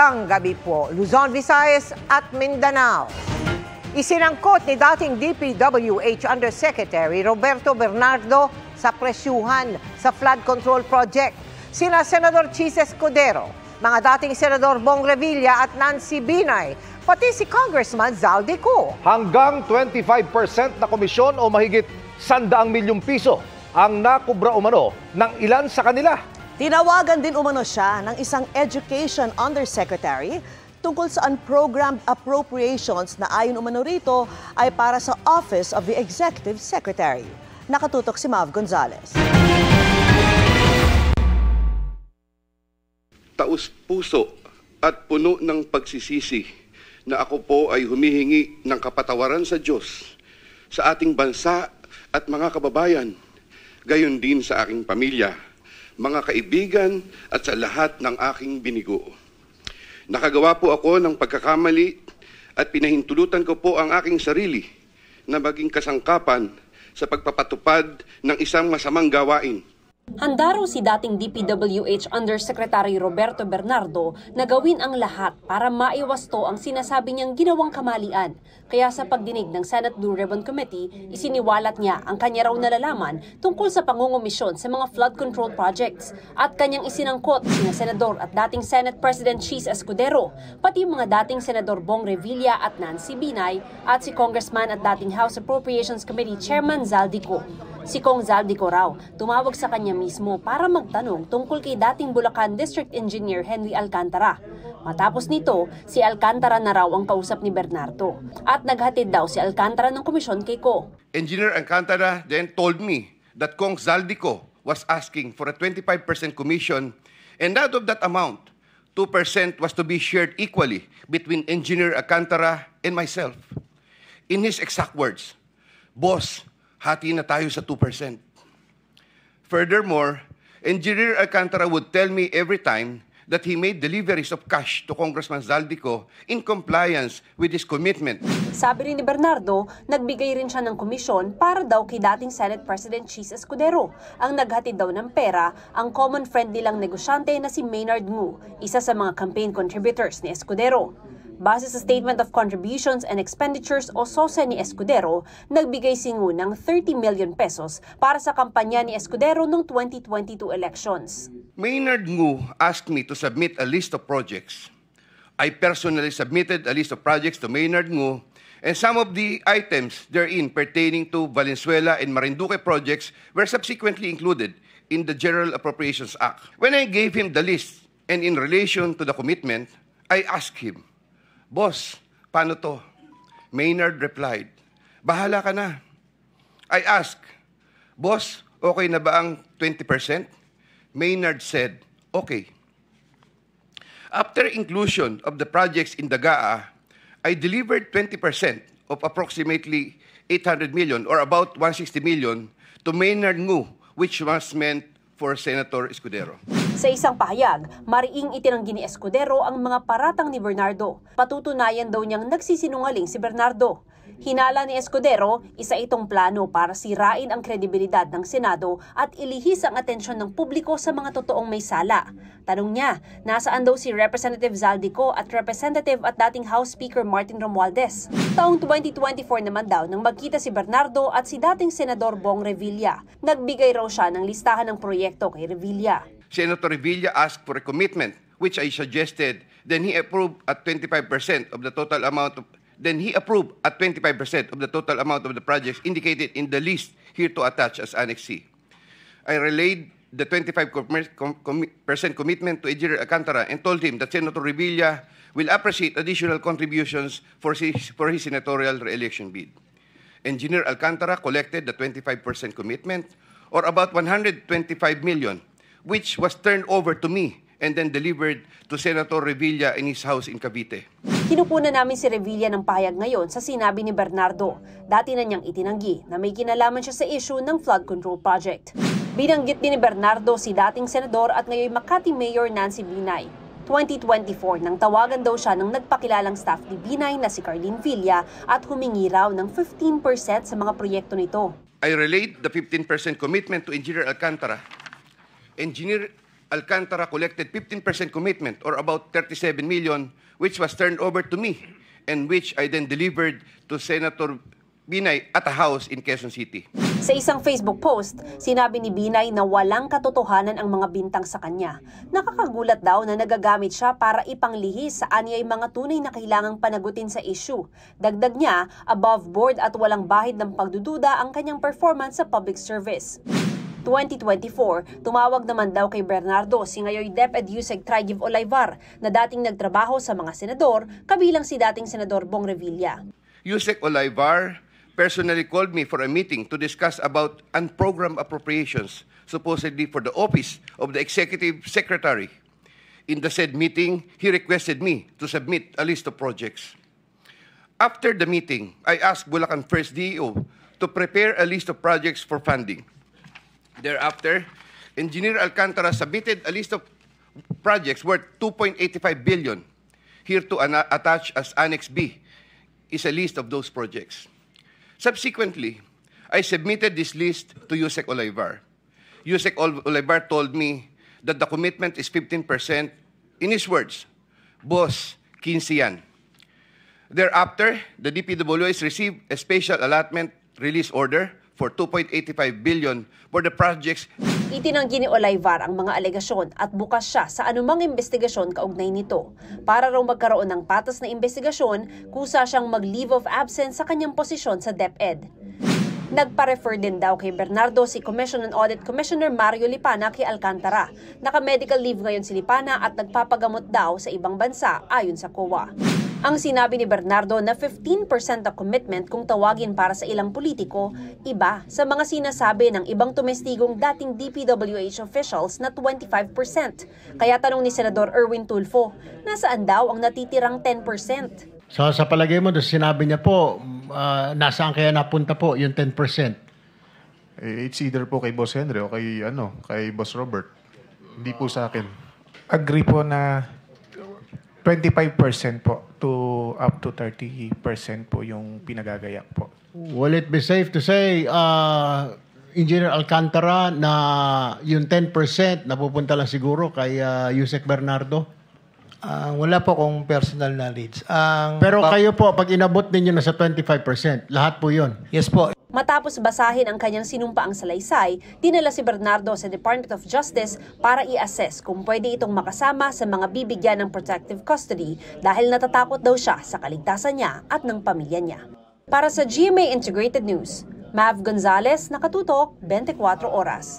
Magandang gabi po, Luzon, Visayas at Mindanao. Isinangkot ni dating DPWH Undersecretary Roberto Bernardo sa presyuhan sa flood control project sina Senador Chis Escudero, mga dating Senador Bong Revilla at Nancy Binay, pati si Congressman Zaldico. Hanggang 25% na komisyon o mahigit 100 milyong piso ang nakubra umano ng ilan sa kanila. Tinawagan din umano siya ng isang Education Undersecretary tungkol sa unprogrammed appropriations na ayon umano rito ay para sa Office of the Executive Secretary. Nakatutok si Mav Gonzalez. Taus-puso at puno ng pagsisisi na ako po ay humihingi ng kapatawaran sa Diyos, sa ating bansa at mga kababayan, gayon din sa aking pamilya, mga kaibigan at sa lahat ng aking binigo. Nakagawa po ako ng pagkakamali at pinahintulutan ko po ang aking sarili na maging kasangkapan sa pagpapatupad ng isang masamang gawain. Handa raw si dating DPWH Undersecretary Roberto Bernardo na gawin ang lahat para maiwasto ang sinasabi niyang ginawang kamalian. Kaya sa pagdinig ng Senate Blue Ribbon Committee, isiniwalat niya ang kanya raw nalalaman tungkol sa pangungumisyon sa mga flood control projects at kanyang isinangkot sina Senador at dating Senate President Chis Escudero, pati mga dating Senador Bong Revilla at Nancy Binay at si Congressman at dating House Appropriations Committee Chairman Zaldico. Si Kong Zaldico raw tumawag sa kanya mismo para magtanong tungkol kay dating Bulacan District Engineer Henry Alcantara. Matapos nito, si Alcantara na raw ang kausap ni Bernardo at naghatid daw si Alcantara ng komisyon kay Ko. Engineer Alcantara then told me that Kong Zaldico was asking for a 25% commission, and out of that amount, 2% was to be shared equally between Engineer Alcantara and myself. In his exact words, "Boss, hati na tayo sa 2%. Furthermore, Engineer Alcantara would tell me every time that he made deliveries of cash to Congressman Zaldico in compliance with his commitment. Sabi rin ni Bernardo, nagbigay rin siya ng komisyon para daw kay dating Senate President Chis Escudero. Ang naghatid daw ng pera, ang common friend nilang negosyante na si Maynard Ngu, isa sa mga campaign contributors ni Escudero. Base sa Statement of Contributions and Expenditures o SOSE ni Escudero, nagbigay si Ngu ng 30 million pesos para sa kampanya ni Escudero noong 2022 elections. Maynard Ngu asked me to submit a list of projects. I personally submitted a list of projects to Maynard Ngu, and some of the items therein pertaining to Valenzuela and Marinduque projects were subsequently included in the General Appropriations Act. When I gave him the list and in relation to the commitment, I asked him, "Boss, paano to?" Maynard replied, "Bahala ka na." I asked, "Boss, okay na ba ang 20%? Maynard said, "Okay." After inclusion of the projects in the GAA, I delivered 20% of approximately 800 million or about 160 million to Maynard Ngu, which was meant for Senator Escudero. Sa isang pahayag, mariing itinanggi ni Escudero ang mga paratang ni Bernardo. Patutunayan daw niyang nagsisinungaling si Bernardo. Hinala ni Escudero, isa itong plano para sirain ang kredibilidad ng Senado at ilihis ang atensyon ng publiko sa mga totoong may sala. Tanong niya, nasaan daw si Representative Zaldico at Representative at dating House Speaker Martin Romualdez? Taong 2024 naman daw nang magkita si Bernardo at si dating Senador Bong Revilla. Nagbigay raw siya ng listahan ng proyekto kay Revilla. Senator Revilla asked for a commitment, which I suggested. Then he approved at 25% of the total amount of the projects indicated in the list here to attach as Annex C. I relayed the 25% commitment to Engineer Alcantara and told him that Senator Revilla will appreciate additional contributions for his senatorial re-election bid. Engineer Alcantara collected the 25% commitment, or about 125 million, which was turned over to me and then delivered to Senator Revilla in his house in Cavite. Kinukunan namin si Revilla ng pahayag ngayon sa sinabi ni Bernardo. Dati na niyang itinanggi na may kinalaman siya sa issue ng flood control project. Binanggit din ni Bernardo si dating senador at ngayon Makati Mayor Nancy Binay. 2024 nang tawagan daw siya ng nagpakilalang staff ni Binay na si Carlene Villa at humingi raw ng 15% sa mga proyekto nito. I relayed the 15% commitment to Engineer Alcantara. Engineer Alcantara collected 15% commitment or about 37 million, which was turned over to me and which I then delivered to Senator Binay at a house in Quezon City. Sa isang Facebook post, sinabi ni Binay na walang katotohanan ang mga bintang sa kanya. Nakakagulat daw na nagagamit siya para ipanglihis sa anyay mga tunay na kailangang panagutin sa issue. Dagdag niya, above board at walang bahid ng pagdududa ang kanyang performance sa public service. 2024, tumawag naman daw kay Bernardo si ngayon DepEd Yusek Trigiv Olayvar na dating nagtrabaho sa mga senador, kabilang si dating Senador Bong Revilla. Yusek Olayvar personally called me for a meeting to discuss about unprogrammed appropriations, supposedly for the office of the Executive Secretary. In the said meeting, he requested me to submit a list of projects. After the meeting, I asked Bulacan First DEO to prepare a list of projects for funding. Thereafter, Engineer Alcantara submitted a list of projects worth 2.85 billion. Here to attach as Annex B is a list of those projects. Subsequently, I submitted this list to Yusek Olayvar. Yusek Olayvar told me that the commitment is 15%. In his words, "Boss, 15 yan." Thereafter, the DPWH received a special allotment release order for 2.85 billion for the projects. Itinanggi ni Olayvar ang mga alegasyon at bukas siya sa anumang investigasyon kaugnay nito. Para raw magkaroon ng patas na investigasyon, kusa siyang mag-leave of absence sa kanyang posisyon sa DepEd. Nagpa-refer din daw kay Bernardo si Commission on Audit Commissioner Mario Lipana kay Alcantara. Naka-medical leave ngayon si Lipana at nagpapagamot daw sa ibang bansa ayon sa COA. Ang sinabi ni Bernardo na 15% ng commitment kung tawagin para sa ilang politiko, iba sa mga sinasabi ng ibang tumestigong dating DPWH officials na 25%. Kaya tanong ni Senador Erwin Tulfo, nasaan daw ang natitirang 10%? So sa palagay mo, sinabi niya po, nasaan kaya napunta po yung 10%? It's either po kay Boss Henry o kay Boss Robert. Hindi po sa akin. Agree po na 25% po to up to 30% po yung pinagagayak po. Will it be safe to say, Engineer Alcantara, na yung 10% napupunta lang siguro kay Yusek Bernardo? Wala po akong personal knowledge. Pero kayo po, pag inabot ninyo na sa 25%, lahat po yun? Yes po. Matapos basahin ang kanyang sinumpaang salaysay, dinala si Bernardo sa Department of Justice para i-assess kung pwede itong makasama sa mga bibigyan ng protective custody dahil natatakot daw siya sa kaligtasan niya at ng pamilya niya. Para sa GMA Integrated News, Mav Gonzalez, Nakatutok, 24 Oras.